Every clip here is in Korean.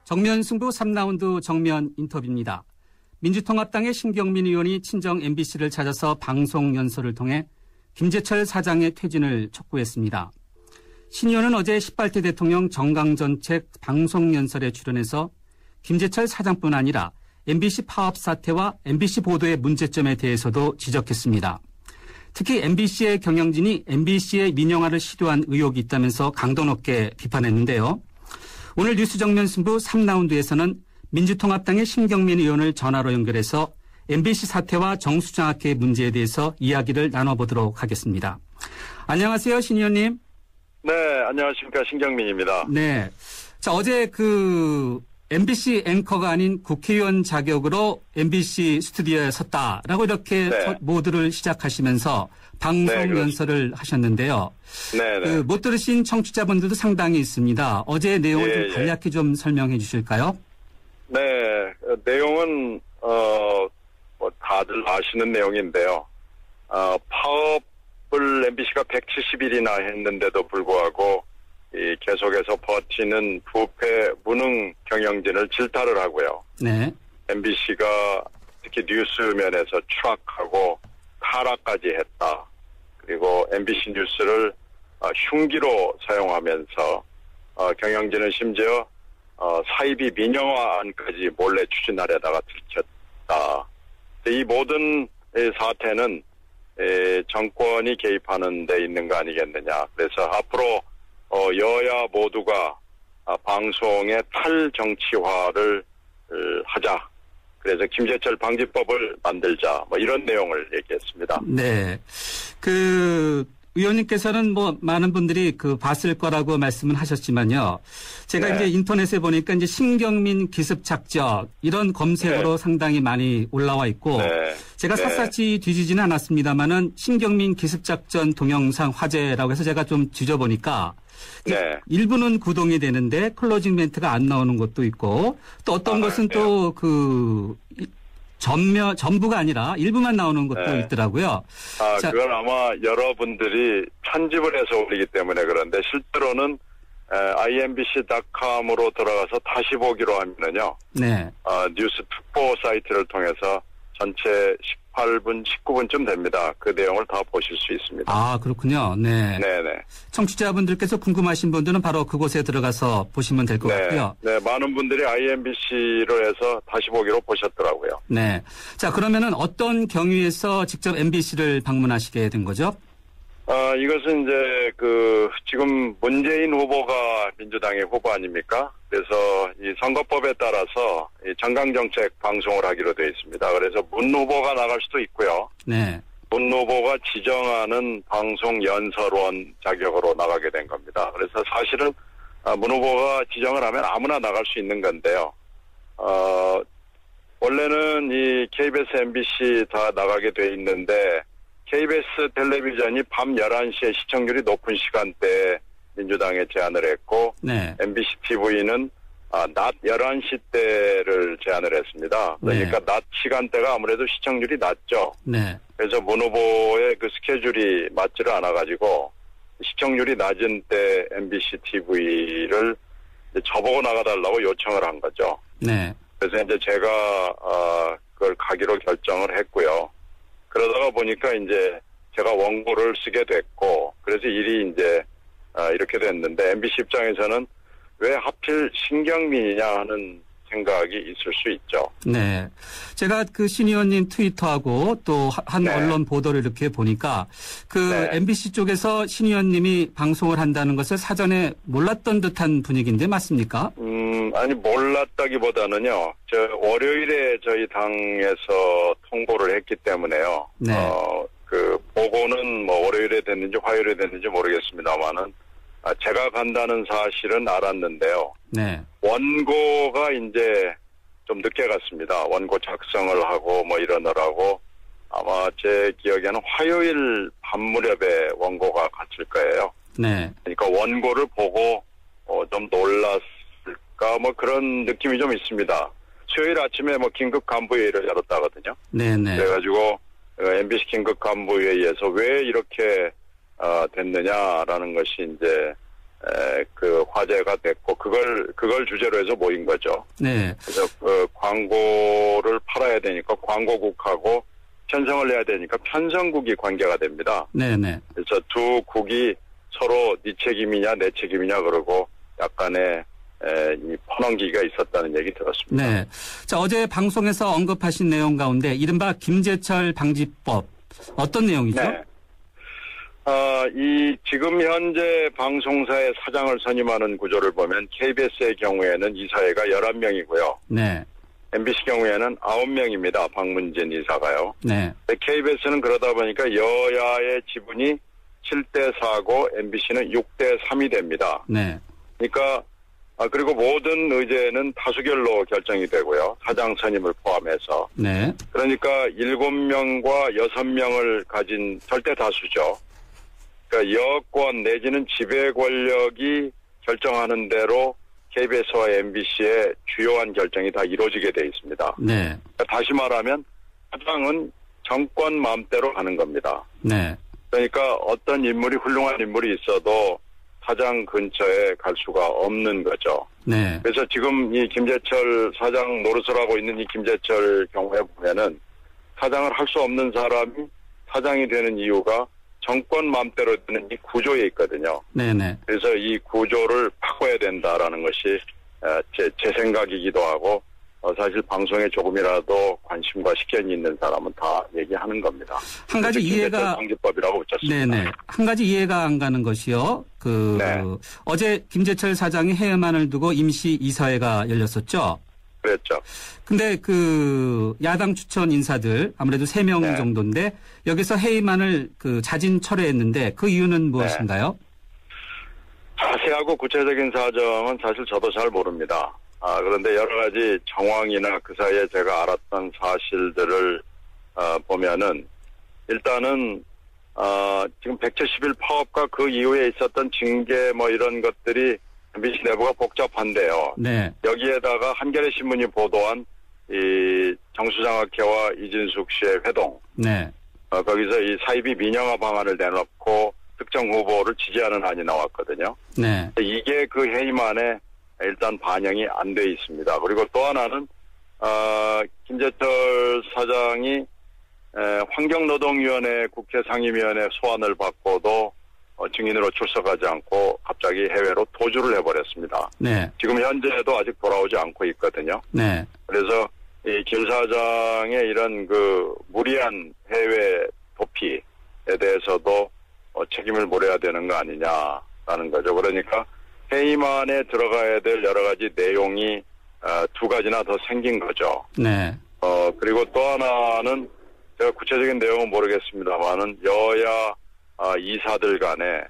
정면 승부 3라운드 정면 인터뷰입니다. 민주통합당의 신경민 의원이 친정 MBC를 찾아서 방송 연설을 통해 김재철 사장의 퇴진을 촉구했습니다. 신 의원은 어제 18대 대통령 정강정책 방송 연설에 출연해서 김재철 사장뿐 아니라 MBC 파업 사태와 MBC 보도의 문제점에 대해서도 지적했습니다. 특히 MBC의 경영진이 MBC의 민영화를 시도한 의혹이 있다면서 강도 높게 비판했는데요. 오늘 뉴스 정면 승부 3라운드에서는 민주통합당의 신경민 의원을 전화로 연결해서 MBC 사태와 정수장학회 문제에 대해서 이야기를 나눠보도록 하겠습니다. 안녕하세요, 신 의원님. 네, 안녕하십니까. 신경민입니다. 네. 자, 어제 MBC 앵커가 아닌 국회의원 자격으로 MBC 스튜디오에 섰다라고 이렇게 모두를 시작하시면서 방송 연설을 하셨는데요. 네. 못 들으신 청취자분들도 상당히 있습니다. 어제 내용을 좀 간략히 좀 설명해 주실까요? 네, 내용은 다들 아시는 내용인데요. 파업을 MBC가 170일이나 했는데도 불구하고 계속해서 버티는 부패 무능 경영진을 질타를 하고요. 네. MBC가 특히 뉴스 면에서 추락하고 타락까지 했다. 그리고 MBC 뉴스를 흉기로 사용하면서 경영진은 심지어 사이비 민영화안까지 몰래 추진하려다가 들켰다. 이 모든 사태는 정권이 개입하는 데 있는 거 아니겠느냐. 그래서 앞으로 여야 모두가 방송의 탈정치화를 하자. 그래서 김재철 방지법을 만들자. 이런 내용을 얘기했습니다. 네. 의원님께서는 많은 분들이 봤을 거라고 말씀을 하셨지만요. 제가 이제 인터넷에 보니까 이제 신경민 기습 작전 이런 검색어로 상당히 많이 올라와 있고 제가 샅샅이 뒤지지는 않았습니다만은 신경민 기습 작전 동영상 화제라고 해서 제가 좀 뒤져보니까 일부는 구동이 되는데 클로징 멘트가 안 나오는 것도 있고 또 어떤 것은 또 전부가 아니라 일부만 나오는 것도 있더라고요. 그건 아마 여러분들이 편집을 해서 올리기 때문에 그런데 실제로는 imbc.com으로 들어가서 다시 보기로 하면은요. 뉴스 특보 사이트를 통해서 전체 18분, 19분쯤 됩니다. 그 내용을 다 보실 수 있습니다. 아, 그렇군요. 네. 청취자분들께서 궁금하신 분들은 바로 그곳에 들어가서 보시면 될 것 같고요. 네, 많은 분들이 imbc로 해서 다시 보기로 보셨더라고요. 네. 자, 그러면은 어떤 경위에서 직접 MBC를 방문하시게 된 거죠? 이것은 이제 지금 문재인 후보가 민주당의 후보 아닙니까? 그래서 이 선거법에 따라서 이 정강정책 방송을 하기로 되어 있습니다. 그래서 문 후보가 나갈 수도 있고요. 문 후보가 지정하는 방송 연설원 자격으로 나가게 된 겁니다. 그래서 사실은 문 후보가 지정을 하면 아무나 나갈 수 있는 건데요. 원래는 이 KBS, MBC 다 나가게 돼 있는데 KBS 텔레비전이 밤 11시에 시청률이 높은 시간대에 민주당에 제안을 했고 MBC TV는 낮 11시 때를 제안을 했습니다. 그러니까 낮 시간대가 아무래도 시청률이 낮죠. 그래서 문 후보의 스케줄이 맞지를 않아가지고 시청률이 낮은 때 MBC TV를 저보고 나가달라고 요청을 한 거죠. 그래서 이제 제가 그걸 가기로 결정을 했고요. 그러다가 보니까 이제 제가 원고를 쓰게 됐고, 그래서 일이 이제 이렇게 됐는데 MBC 입장에서는 왜 하필 신경민이냐 하는 생각이 있을 수 있죠. 네. 제가 신 의원님 트위터하고 또 한 언론 보도를 이렇게 보니까 MBC 쪽에서 신 의원님이 방송을 한다는 것을 사전에 몰랐던 듯한 분위기인데 맞습니까? 아니 몰랐다기보다는요. 월요일에 저희 당에서 통보를 했기 때문에요. 보고는 월요일에 됐는지 화요일에 됐는지 모르겠습니다만은 제가 간다는 사실은 알았는데요. 원고가 이제 좀 늦게 갔습니다. 원고 작성을 하고 이러느라고 아마 제 기억에는 화요일 밤 무렵에 원고가 갔을 거예요. 그러니까 원고를 보고 좀 놀랐을까 그런 느낌이 좀 있습니다. 수요일 아침에 긴급 간부회의를 열었다거든요. 그래가지고 MBC 긴급 간부회의에서 왜 이렇게 됐느냐라는 것이 이제 그 화제가 됐고 그걸 주제로 해서 모인 거죠. 네. 그래서 그 광고를 팔아야 되니까 광고국하고 편성을 해야 되니까 편성국이 관계가 됩니다. 네네. 그래서 두 국이 서로 네 책임이냐 내 책임이냐 그러고 약간의 이 퍼넘기가 있었다는 얘기 들었습니다. 네. 자, 어제 방송에서 언급하신 내용 가운데 이른바 김재철 방지법 어떤 내용이죠? 네. 이 지금 현재 방송사의 사장을 선임하는 구조를 보면 KBS의 경우에는 이사회가 11명이고요. 네. MBC 경우에는 9명입니다. 박문진 이사가요. 네. KBS는 그러다 보니까 여야의 지분이 7대4고 MBC는 6대3이 됩니다. 네. 그러니까 그리고 모든 의제는 다수결로 결정이 되고요. 사장 선임을 포함해서. 네. 그러니까 7명과 6명을 가진 절대 다수죠. 그러니까 여권 내지는 지배 권력이 결정하는 대로 KBS와 MBC의 주요한 결정이 다 이루어지게 돼 있습니다. 네. 그러니까 다시 말하면 사장은 정권 마음대로 가는 겁니다. 네. 그러니까 어떤 인물이 훌륭한 인물이 있어도 사장 근처에 갈 수가 없는 거죠. 네. 그래서 지금 이 김재철 사장 노릇을 하고 있는 이 김재철 경우에 보면은 사장을 할 수 없는 사람이 사장이 되는 이유가 정권 마음대로 되는 이 구조에 있거든요. 네네. 그래서 이 구조를 바꿔야 된다라는 것이 제 생각이기도 하고 사실 방송에 조금이라도 관심과 식견이 있는 사람은 다 얘기하는 겁니다. 한 가지 이해가 방지법이라고 붙였습니다. 네네. 한 가지 이해가 안 가는 것이요. 네. 어제 김재철 사장이 해외만을 두고 임시 이사회가 열렸었죠. 그랬죠. 근데 야당 추천 인사들 아무래도 3명 네. 정도인데 여기서 해임안을 자진 철회했는데 그 이유는 무엇인가요? 자세하고 구체적인 사정은 사실 저도 잘 모릅니다. 그런데 여러 가지 정황이나 그 사이에 제가 알았던 사실들을 보면은 일단은 지금 170일 파업과 그 이후에 있었던 징계 이런 것들이 MBC 내부가 복잡한데요. 네. 여기에다가 한겨레 신문이 보도한 이 정수장학회와 이진숙 씨의 회동. 네. 거기서 이 사이비 민영화 방안을 내놓고 특정 후보를 지지하는 안이 나왔거든요. 네. 이게 그 해임안에 일단 반영이 안 돼 있습니다. 그리고 또 하나는 김재철 사장이 환경노동위원회 국회 상임위원회 소환을 받고도 증인으로 출석하지 않고 갑자기 해외로 도주를 해버렸습니다. 네. 지금 현재도 아직 돌아오지 않고 있거든요. 네. 그래서 이 김 사장의 이런 무리한 해외 도피에 대해서도 책임을 물어야 되는 거 아니냐라는 거죠. 그러니까 해임안에 들어가야 될 여러 가지 내용이 두 가지나 더 생긴 거죠. 네. 그리고 또 하나는 제가 구체적인 내용은 모르겠습니다만은 여야 이사들 간에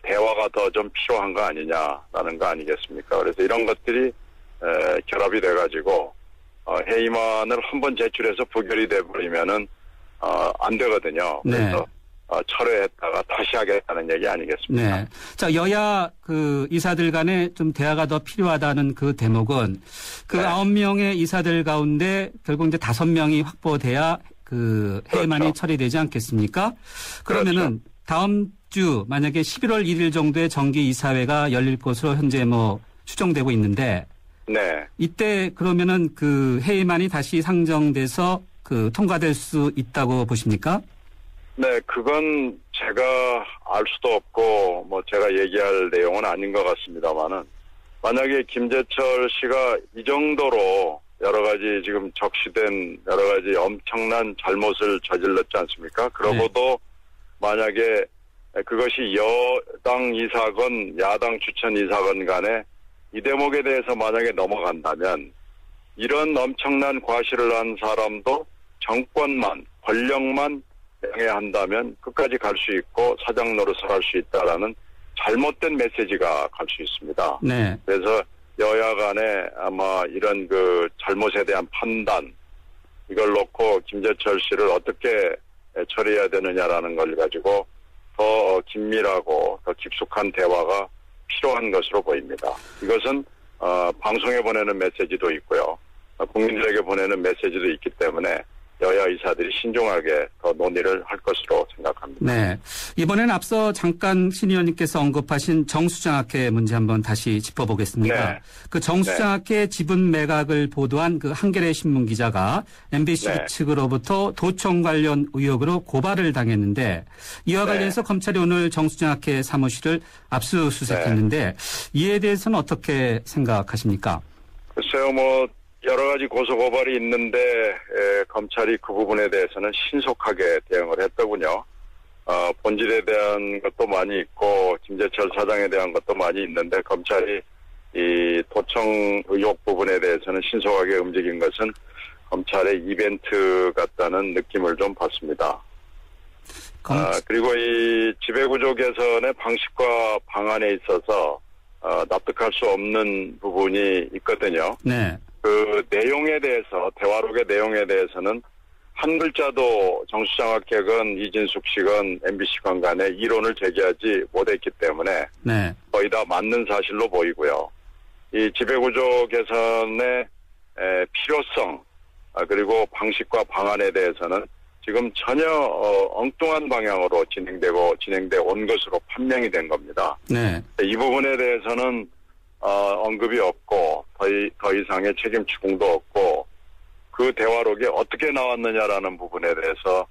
대화가 더 좀 필요한 거 아니냐라는 거 아니겠습니까? 그래서 이런 것들이 결합이 돼가지고 해임안을 한번 제출해서 부결이 돼버리면은 안 되거든요. 그래서 네. 철회했다가 다시 하겠다는 얘기 아니겠습니까? 네. 자, 여야 이사들 간에 좀 대화가 더 필요하다는 그 대목은 네. 9명의 이사들 가운데 결국 이제 5명이 확보돼야 해임안이 그렇죠. 처리되지 않겠습니까? 그러면은 그렇죠. 다음 주 만약에 11월 1일 정도에 정기 이사회가 열릴 것으로 현재 추정되고 있는데 네. 이때 그러면은 해임안이 다시 상정돼서 통과될 수 있다고 보십니까? 네, 그건 제가 알 수도 없고 제가 얘기할 내용은 아닌 것 같습니다만은 만약에 김재철 씨가 이 정도로 여러 가지 지금 적시된 여러 가지 엄청난 잘못을 저질렀지 않습니까? 그러고도 만약에 그것이 여당 이사건 야당 추천 이사건 간에 이 대목에 대해서 만약에 넘어간다면 이런 엄청난 과실을 한 사람도 정권만 권력만 명예한다면 끝까지 갈 수 있고 사장 노릇을 할 수 있다라는 잘못된 메시지가 갈 수 있습니다. 네. 그래서 여야 간에 아마 이런 잘못에 대한 판단 이걸 놓고 김재철 씨를 어떻게 처리해야 되느냐라는 걸 가지고 더 긴밀하고 더 깊숙한 대화가 필요한 것으로 보입니다. 이것은 방송에 보내는 메시지도 있고요. 국민들에게 보내는 메시지도 있기 때문에 여야 의사들이 신중하게 더 논의를 할 것으로 생각합니다. 네. 이번엔 앞서 잠깐 신 의원님께서 언급하신 정수장학회 문제 한번 다시 짚어보겠습니다. 네. 그 정수장학회 지분 매각을 보도한 그 한겨레 신문 기자가 MBC 네. 측으로부터 도청 관련 의혹으로 고발을 당했는데 이와 관련해서 검찰이 오늘 정수장학회 사무실을 압수수색했는데 이에 대해서는 어떻게 생각하십니까? 글쎄요, 여러 가지 고소고발이 있는데 검찰이 그 부분에 대해서는 신속하게 대응을 했더군요. 본질에 대한 것도 많이 있고 김재철 사장에 대한 것도 많이 있는데 검찰이 이 도청 의혹 부분에 대해서는 신속하게 움직인 것은 검찰의 이벤트 같다는 느낌을 좀 받습니다. 그리고 이 지배구조 개선의 방식과 방안에 있어서 납득할 수 없는 부분이 있거든요. 네. 그 내용에 대해서 대화록의 내용에 대해서는 한 글자도 정수장학회건 이진숙 씨건 MBC 건 간에 이론을 제기하지 못했기 때문에 네. 거의 다 맞는 사실로 보이고요. 이 지배구조 개선의 필요성 그리고 방식과 방안에 대해서는 지금 전혀 엉뚱한 방향으로 진행돼 온 것으로 판명이 된 겁니다. 네. 이 부분에 대해서는 언급이 없고 더 이상의 책임 추궁도 없고 그 대화록이 어떻게 나왔느냐라는 부분에 대해서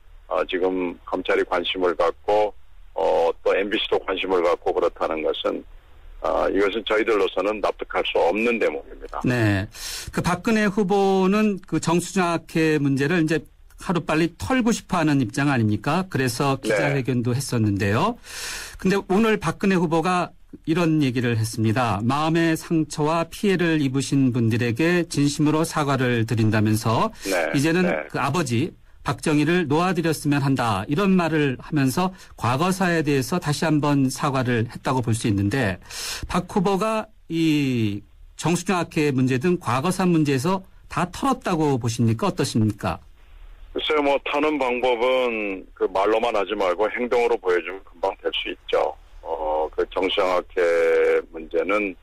지금 검찰이 관심을 갖고 또 MBC도 관심을 갖고 그렇다는 것은 이것은 저희들로서는 납득할 수 없는 대목입니다. 네, 그 박근혜 후보는 그 정수장학회 문제를 이제 하루빨리 털고 싶어하는 입장 아닙니까? 그래서 기자회견도 했었는데요. 근데 오늘 박근혜 후보가 이런 얘기를 했습니다. 마음의 상처와 피해를 입으신 분들에게 진심으로 사과를 드린다면서 이제는 그 아버지 박정희를 놓아드렸으면 한다. 이런 말을 하면서 과거사에 대해서 다시 한번 사과를 했다고 볼 수 있는데 박 후보가 이 정수장학회 문제 등 과거사 문제에서 다 털었다고 보십니까? 어떠십니까? 글쎄요, 터는 방법은 그 말로만 하지 말고 행동으로 보여주면 금방 될 수 있죠. 그 정수장학회 문제는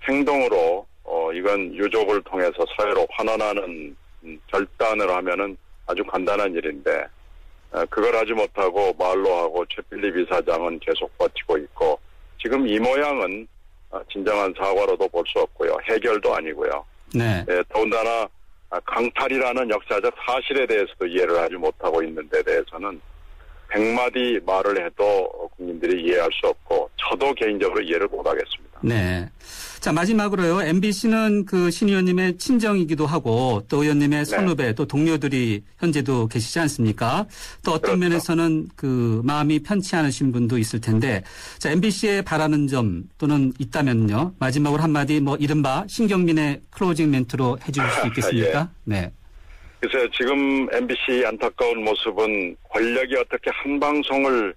행동으로, 이건 유족을 통해서 사회로 환원하는 결단을 하면은 아주 간단한 일인데, 그걸 하지 못하고 말로 하고 최필립 이사장은 계속 버티고 있고, 지금 이 모양은 진정한 사과로도 볼 수 없고요. 해결도 아니고요. 네. 더군다나 강탈이라는 역사적 사실에 대해서도 이해를 하지 못하고 있는 데 대해서는 100마디 말을 해도 국민들이 이해할 수 없고 저도 개인적으로 이해를 못하겠습니다. 네. 자, 마지막으로요. MBC는 그 신 의원님의 친정이기도 하고 또 의원님의 선후배 또 동료들이 현재도 계시지 않습니까? 또 어떤 면에서는 그 마음이 편치 않으신 분도 있을 텐데 자, MBC에 바라는 점 또는 있다면요. 마지막으로 한마디 이른바 신경민의 클로징 멘트로 해 주실 수 있겠습니까? 네. 그래서 지금 MBC 안타까운 모습은 권력이 어떻게 한 방송을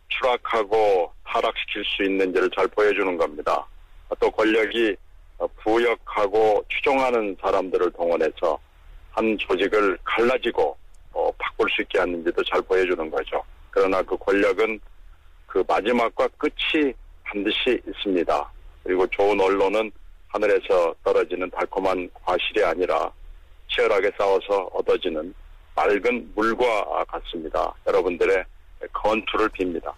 추락하고 타락시킬 수 있는지를 잘 보여주는 겁니다. 또 권력이 부역하고 추종하는 사람들을 동원해서 한 조직을 갈라지고 바꿀 수 있게 하는지도 잘 보여주는 거죠. 그러나 그 권력은 그 마지막과 끝이 반드시 있습니다. 그리고 좋은 언론은 하늘에서 떨어지는 달콤한 과실이 아니라 치열하게 싸워서 얻어지는 맑은 물과 같습니다. 여러분들의 건투를 빕니다.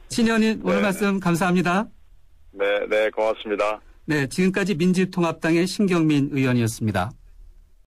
신 의원님 오늘 말씀 감사합니다. 네, 고맙습니다. 네, 지금까지 민주통합당의 신경민 의원이었습니다.